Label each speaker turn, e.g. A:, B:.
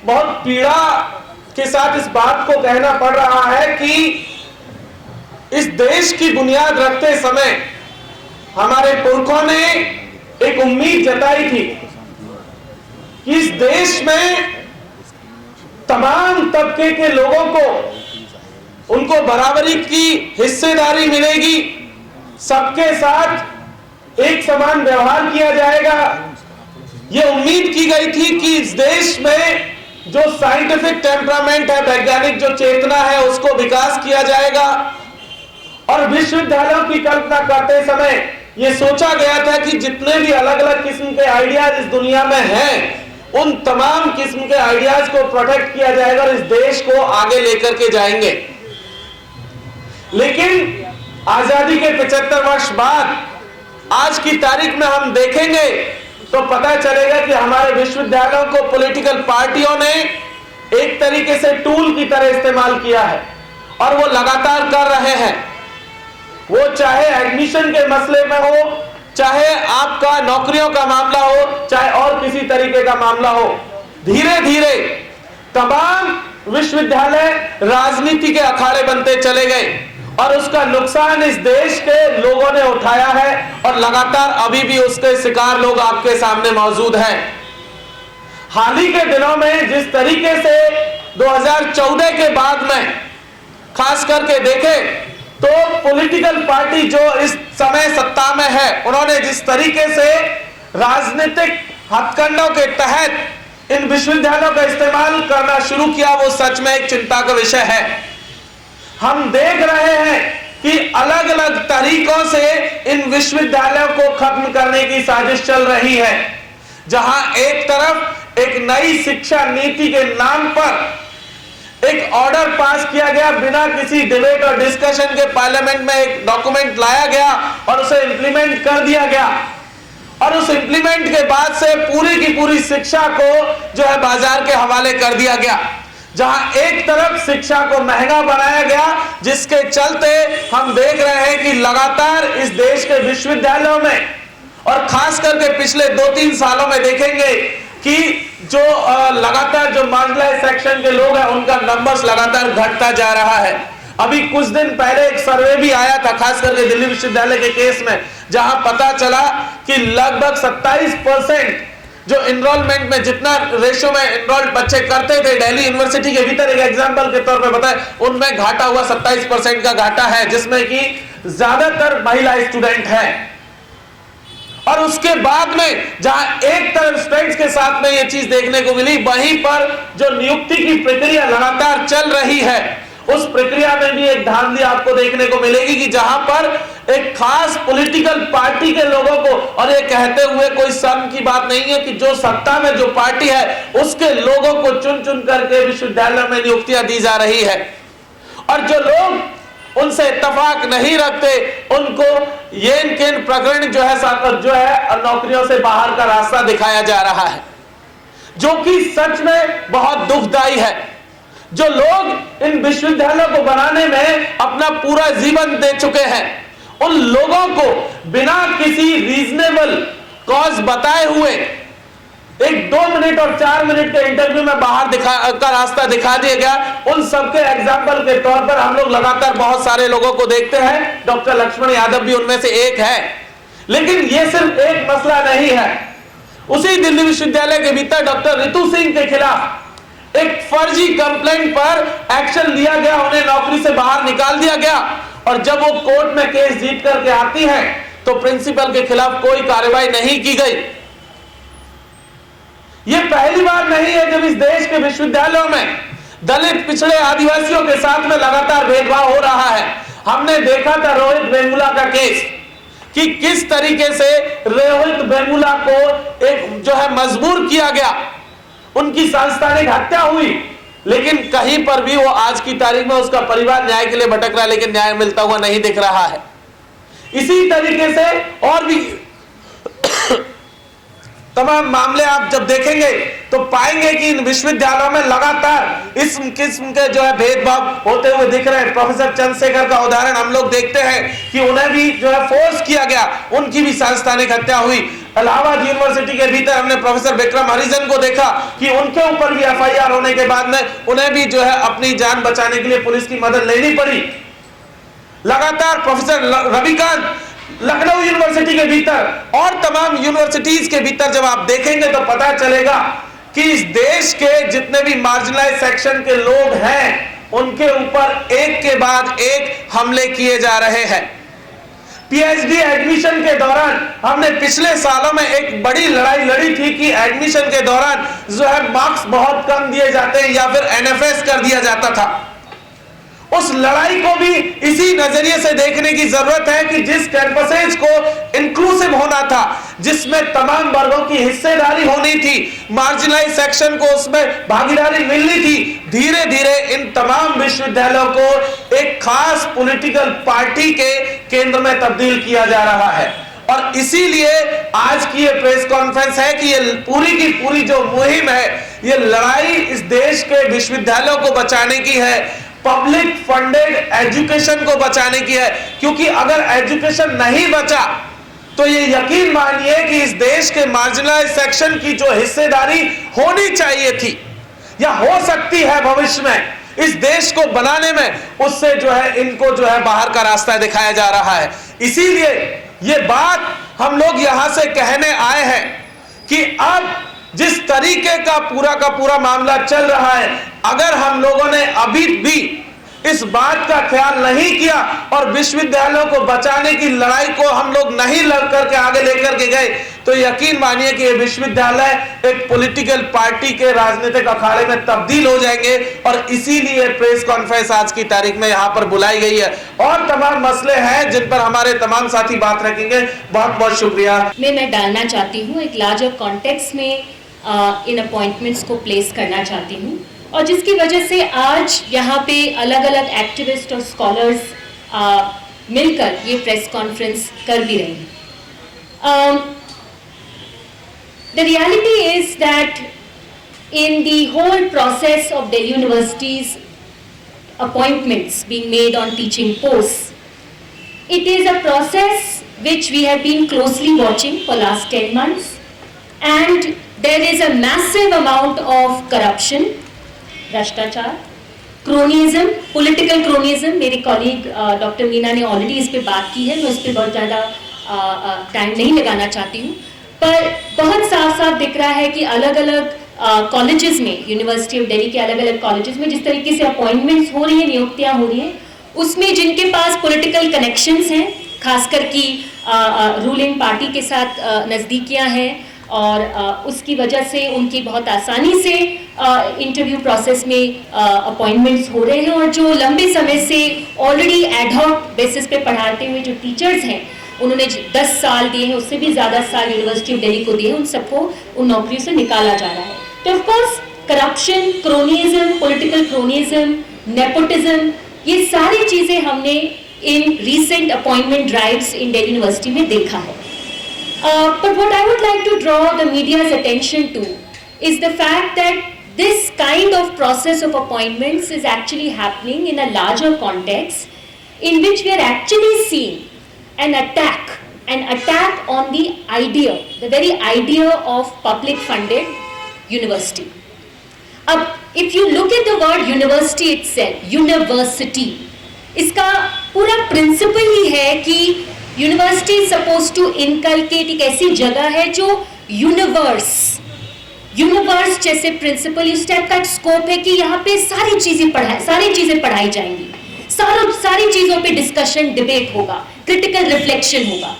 A: बहुत पीड़ा के साथ इस बात को कहना पड़ रहा है कि इस देश की बुनियाद रखते समय हमारे पुरखों ने एक उम्मीद जताई थी कि इस देश में तमाम तबके के लोगों को उनको बराबरी की हिस्सेदारी मिलेगी, सबके साथ एक समान व्यवहार किया जाएगा। यह उम्मीद की गई थी कि इस देश में जो साइंटिफिक टेम्परामेंट है, वैज्ञानिक जो चेतना है, उसको विकास किया जाएगा। और विश्वविद्यालयों की कल्पना करते समय यह सोचा गया था कि जितने भी अलग अलग किस्म के आइडियाज इस दुनिया में हैं, उन तमाम किस्म के आइडियाज को प्रोटेक्ट किया जाएगा और इस देश को आगे लेकर के जाएंगे। लेकिन आजादी के 75 वर्ष बाद आज की तारीख में हम देखेंगे तो पता चलेगा कि हमारे विश्वविद्यालयों को पॉलिटिकल पार्टियों ने एक तरीके से टूल की तरह इस्तेमाल किया है और वो लगातार कर रहे हैं। वो चाहे एडमिशन के मसले में हो, चाहे आपका नौकरियों का मामला हो, चाहे और किसी तरीके का मामला हो, धीरे धीरे तमाम विश्वविद्यालय राजनीति के अखाड़े बनते चले गए और उसका नुकसान इस देश के लोगों ने उठाया है और लगातार अभी भी उसके शिकार लोग आपके सामने मौजूद हैं। हाल ही के दिनों में जिस तरीके से 2014 के बाद में खास करके देखें तो पॉलिटिकल पार्टी जो इस समय सत्ता में है, उन्होंने जिस तरीके से राजनीतिक हथकंडों के तहत इन विश्वविद्यालयों का इस्तेमाल करना शुरू किया, वो सच में एक चिंता का विषय है। हम देख रहे हैं कि अलग अलग तरीकों से इन विश्वविद्यालयों को खत्म करने की साजिश चल रही है। जहां एक तरफ एक नई शिक्षा नीति के नाम पर एक ऑर्डर पास किया गया, बिना किसी डिबेट और डिस्कशन के पार्लियामेंट में एक डॉक्यूमेंट लाया गया और उसे इंप्लीमेंट कर दिया गया और उस इंप्लीमेंट के बाद से पूरी की पूरी शिक्षा को जो है बाजार के हवाले कर दिया गया। जहां एक तरफ शिक्षा को महंगा बनाया गया, जिसके चलते हम देख रहे हैं कि लगातार इस देश के विश्वविद्यालयों में और खास करके पिछले 2-3 सालों में देखेंगे कि जो लगातार जो मार्जिनलाइज्ड सेक्शन के लोग हैं, उनका नंबर्स लगातार घटता जा रहा है। अभी कुछ दिन पहले एक सर्वे भी आया था, खास करके दिल्ली विश्वविद्यालय के केस में, जहां पता चला कि लगभग 27% जो एनरोलमेंट में जितना रेशो में एनरोल्ड बच्चे करते थे, दिल्ली यूनिवर्सिटी के भीतर एक एग्जांपल के तौर पे बताएं, उनमें घाटा हुआ 27% का घाटा है, जिसमें कि ज्यादातर महिला स्टूडेंट हैं। और उसके बाद में जहां एक तरफ स्टूडेंट्स के साथ में ये चीज देखने को मिली, वहीं पर जो नियुक्ति की प्रक्रिया लगातार चल रही है, उस प्रक्रिया में भी एक धांधली आपको देखने को मिलेगी कि जहां पर एक खास पॉलिटिकल पार्टी के लोगों को, और ये कहते हुए कोई शर्म की बात नहीं है कि जो सत्ता में जो पार्टी है उसके लोगों को चुन चुन करके विश्वविद्यालय में नियुक्तियां दी जा रही है और जो लोग उनसे इत्तेफाक नहीं रखते उनको येन केन प्रकरण जो है नौकरियों से बाहर का रास्ता दिखाया जा रहा है, जो कि सच में बहुत दुखदाई है। जो लोग इन विश्वविद्यालयों को बनाने में अपना पूरा जीवन दे चुके हैं, उन लोगों को बिना किसी रीजनेबल कॉज बताए हुए एक 2 मिनट और 4 मिनट के इंटरव्यू में बाहर का रास्ता दिखा दिया गया। उन सबके एग्जाम्पल के तौर पर हम लोग लगातार बहुत सारे लोगों को देखते हैं, डॉक्टर लक्ष्मण यादव भी उनमें से एक है। लेकिन यह सिर्फ एक मसला नहीं है। उसी दिल्ली विश्वविद्यालय के भीतर डॉक्टर रितु सिंह के खिलाफ एक फर्जी कंप्लेंट पर एक्शन लिया गया, उन्हें नौकरी से बाहर निकाल दिया गया और जब वो कोर्ट में केस जीत करके आती है तो प्रिंसिपल के खिलाफ कोई कार्रवाई नहीं की गई। यह पहली बार नहीं है जब इस देश के विश्वविद्यालयों में दलित, पिछड़े, आदिवासियों के साथ में लगातार भेदभाव हो रहा है। हमने देखा था रोहित वेमुला का केस कि किस तरीके से रोहित वेमुला को एक जो है मजबूर किया गया, उनकी सांस्थानिक हत्या हुई, लेकिन कहीं पर भी वो आज की तारीख में उसका परिवार न्याय के लिए भटक रहा है, लेकिन न्याय मिलता हुआ नहीं दिख रहा है। इसी तरीके से और भी तमाम मामले आप जब देखेंगे तो तो पाएंगे कि इन विश्वविद्यालयों में लगातार इस किस्म के जो है भेदभाव होते हुए दिख रहे हैं। प्रोफेसर चंद्रशेखर का उदाहरण हम लोग देखते हैं कि उन्हें भी जो है फोर्स किया गया, उनकी भी सांस्थानिक हत्या हुई। इलाहाबाद यूनिवर्सिटी के भीतर हमने प्रोफेसर विक्रम हरिजन को देखा कि उनके ऊपर भी एफआईआर होने के बाद में उन्हें भी जो है अपनी जान बचाने के लिए पुलिस की मदद लेनी पड़ी। लगातार प्रोफेसर रविकांत लखनऊ यूनिवर्सिटी के भीतर और तमाम यूनिवर्सिटीज के भीतर जब आप देखेंगे तो पता चलेगा कि इस देश के जितने भी मार्जिनलाइज सेक्शन के लोग हैं उनके ऊपर एक के बाद एक हमले किए जा रहे हैं। पीएचडी एडमिशन के दौरान हमने पिछले सालों में एक बड़ी लड़ाई लड़ी थी कि एडमिशन के दौरान जो है मार्क्स बहुत कम दिए जाते हैं या फिर एनएफएस कर दिया जाता था। उस लड़ाई को भी इसी नजरिए से देखने की जरूरत है कि जिस कैंपसेज को इंक्लूसिव होना था, जिसमें तमाम वर्गों की हिस्सेदारी होनी थी, मार्जिनलाइज सेक्शन को उसमें भागीदारी मिलनी थी, धीरे धीरे इन तमाम विश्वविद्यालयों को एक खास पॉलिटिकल पार्टी के केंद्र में तब्दील किया जा रहा है। और इसीलिए आज की ये प्रेस कॉन्फ्रेंस है कि ये पूरी की पूरी जो मुहिम है, ये लड़ाई इस देश के विश्वविद्यालयों को बचाने की है, पब्लिक फंडेड एजुकेशन को बचाने की है। क्योंकि अगर एजुकेशन नहीं बचा तो ये यकीन मानिए कि इस देश के मार्जिनलाइज सेक्शन की जो हिस्सेदारी होनी चाहिए थी या हो सकती है भविष्य में इस देश को बनाने में, उससे जो है इनको जो है बाहर का रास्ता दिखाया जा रहा है। इसीलिए ये बात हम लोग यहां से कहने आए हैं कि अब जिस तरीके का पूरा मामला चल रहा है, अगर हम लोगों ने अभी भी इस बात का ख्याल नहीं किया और विश्वविद्यालयों को बचाने की लड़ाई को हम लोग नहीं लड़ करके आगे लेकर के गए, तो यकीन मानिए कि ये विश्वविद्यालय एक पॉलिटिकल पार्टी के राजनीतिक अखाड़े में तब्दील हो जाएंगे। और इसीलिए प्रेस कॉन्फ्रेंस आज की तारीख में यहाँ पर बुलाई गई है। और तमाम मसले हैं जिन पर हमारे तमाम साथी बात रखेंगे। बहुत बहुत शुक्रिया।
B: मैं डालना चाहती हूँ एक लार्जर कॉन्टेक्स्ट में इन अपॉइंटमेंट्स को प्लेस करना चाहती हूँ, और जिसकी वजह से आज यहाँ पे अलग अलग एक्टिविस्ट और स्कॉलर्स मिलकर ये प्रेस कॉन्फ्रेंस कर भी रहे हैं। The reality is that in the whole process of Delhi University's appointments being made on teaching posts, it is a process which we have been closely watching for last 10 months, and there is a massive amount of corruption, भ्रष्टाचार, cronyism, political cronyism. मेरे colleague doctor Meena ने already इस पे बात की है, मैं उस पर बहुत ज़्यादा टाइम नहीं लगाना चाहती हूँ, पर बहुत साफ साफ दिख रहा है कि अलग अलग कॉलेजेस में, यूनिवर्सिटी ऑफ दिल्ली के अलग अलग कॉलेजेस में जिस तरीके से अपॉइंटमेंट्स हो रही हैं, नियुक्तियाँ हो रही हैं, उसमें जिनके पास पॉलिटिकल कनेक्शंस हैं, खासकर की रूलिंग पार्टी के साथ नज़दीकियाँ हैं, और उसकी वजह से उनकी बहुत आसानी से इंटरव्यू प्रोसेस में अपॉइंटमेंट्स हो रहे हैं, और जो लंबे समय से ऑलरेडी एडहॉक बेसिस पे पढ़ाते हुए जो टीचर्स हैं, उन्होंने 10 साल दिए हैं, उससे भी ज़्यादा साल यूनिवर्सिटी ऑफ दिल्ली को दिए हैं, उन सबको उन नौकरियों से निकाला जा रहा है। तो of course corruption, cronyism, political cronyism, nepotism, ये सारी चीज़ें हमने in recent appointment drives in Delhi university में देखा है। But what I would like to draw the media's attention to is the fact that this kind of process of appointments is actually happening in a larger context in which we are actually seeing an attack on the idea, the very idea of public funded university. If you look at the word university itself, university, इसका पूरा principle ही है कि university is suppose to inculcate, एक ऐसी जगह है जो यूनिवर्स यूनिवर्स जैसे प्रिंसिपल, इस टाइप का स्कोप है कि यहाँ पे सारी चीजें पढ़ाई जाएंगी, सारी चीजों पे डिस्कशन, डिबेट होगा, क्रिटिकल रिफ्लेक्शन होगा।